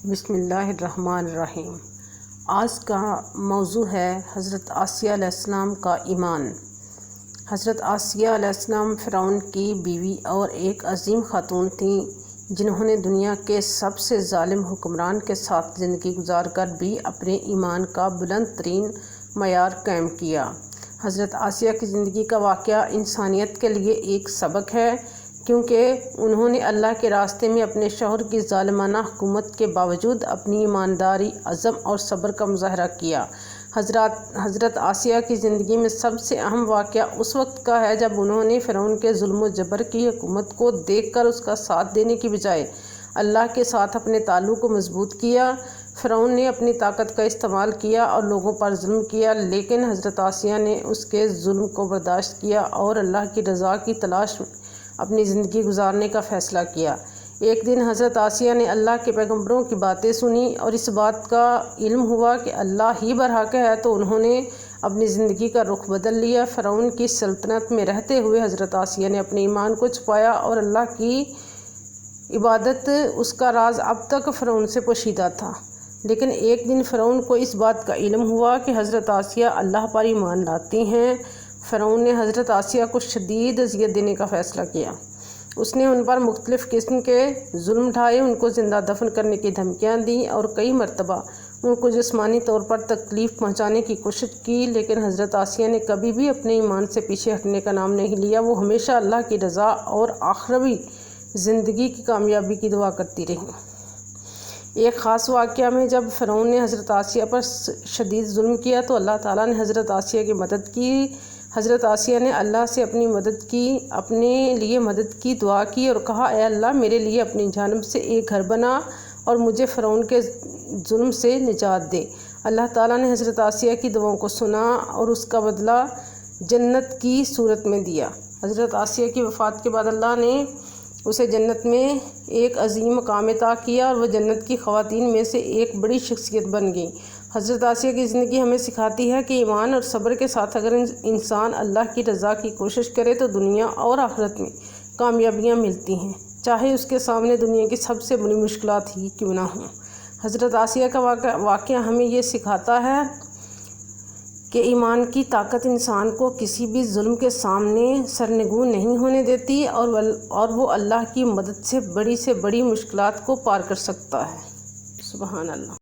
بسم اللہ الرحمن الرحیم۔ آج کا موضوع ہے حضرت آسیہ علیہ السلام کا ایمان۔ حضرت آسیہ علیہ السلام فرعون کی بیوی اور ایک عظیم خاتون تھیں، جنہوں نے دنیا کے سب سے ظالم حکمران کے ساتھ زندگی گزار کر بھی اپنے ایمان کا بلند ترین معیار قائم کیا۔ حضرت آسیہ کی زندگی کا واقعہ انسانیت کے لیے ایک سبق ہے، کیونکہ انہوں نے اللہ کے راستے میں اپنے شوہر کی ظالمانہ حکومت کے باوجود اپنی ایمانداری، عزم اور صبر کا مظاہرہ کیا۔ حضرت آسیہ کی زندگی میں سب سے اہم واقعہ اس وقت کا ہے جب انہوں نے فرعون کے ظلم و جبر کی حکومت کو دیکھ کر اس کا ساتھ دینے کی بجائے اللہ کے ساتھ اپنے تعلق کو مضبوط کیا۔ فرعون نے اپنی طاقت کا استعمال کیا اور لوگوں پر ظلم کیا، لیکن حضرت آسیہ نے اس کے ظلم کو برداشت کیا اور اللہ کی رضا کی تلاش میں اپنی زندگی گزارنے کا فیصلہ کیا۔ ایک دن حضرت آسیہ نے اللہ کے پیغمبروں کی باتیں سنی اور اس بات کا علم ہوا کہ اللہ ہی برحق ہے، تو انہوں نے اپنی زندگی کا رخ بدل لیا۔ فرعون کی سلطنت میں رہتے ہوئے حضرت آسیہ نے اپنے ایمان کو چھپایا اور اللہ کی عبادت، اس کا راز اب تک فرعون سے پوشیدہ تھا۔ لیکن ایک دن فرعون کو اس بات کا علم ہوا کہ حضرت آسیہ اللہ پر ایمان لاتی ہیں۔ فرعون نے حضرت آسیہ کو شدید اذیت دینے کا فیصلہ کیا۔ اس نے ان پر مختلف قسم کے ظلم ڈھائے، ان کو زندہ دفن کرنے کی دھمکیاں دیں اور کئی مرتبہ ان کو جسمانی طور پر تکلیف پہنچانے کی کوشش کی، لیکن حضرت آسیہ نے کبھی بھی اپنے ایمان سے پیچھے ہٹنے کا نام نہیں لیا۔ وہ ہمیشہ اللہ کی رضا اور آخروی زندگی کی کامیابی کی دعا کرتی رہیں۔ ایک خاص واقعہ میں جب فرعون نے حضرت آسیہ پر شدید ظلم کیا تو اللہ تعالیٰ نے حضرت آسیہ کی مدد کی۔ حضرت آسیہ نے اللہ سے اپنے لیے مدد کی دعا کی اور کہا، اے اللہ، میرے لیے اپنی جانب سے ایک گھر بنا اور مجھے فرعون کے ظلم سے نجات دے۔ اللہ تعالیٰ نے حضرت آسیہ کی دعاؤں کو سنا اور اس کا بدلہ جنت کی صورت میں دیا۔ حضرت آسیہ کی وفات کے بعد اللہ نے اسے جنت میں ایک عظیم مقام عطا کیا اور وہ جنت کی خواتین میں سے ایک بڑی شخصیت بن گئی۔ حضرت آسیہ کی زندگی ہمیں سکھاتی ہے کہ ایمان اور صبر کے ساتھ اگر انسان اللہ کی رضا کی کوشش کرے تو دنیا اور آخرت میں کامیابیاں ملتی ہیں، چاہے اس کے سامنے دنیا کی سب سے بڑی مشکلات ہی کیوں نہ ہوں۔ حضرت آسیہ کا واقعہ ہمیں یہ سکھاتا ہے کہ ایمان کی طاقت انسان کو کسی بھی ظلم کے سامنے سرنگوں نہیں ہونے دیتی اور وہ اللہ کی مدد سے بڑی مشکلات کو پار کر سکتا ہے۔ سبحان اللہ۔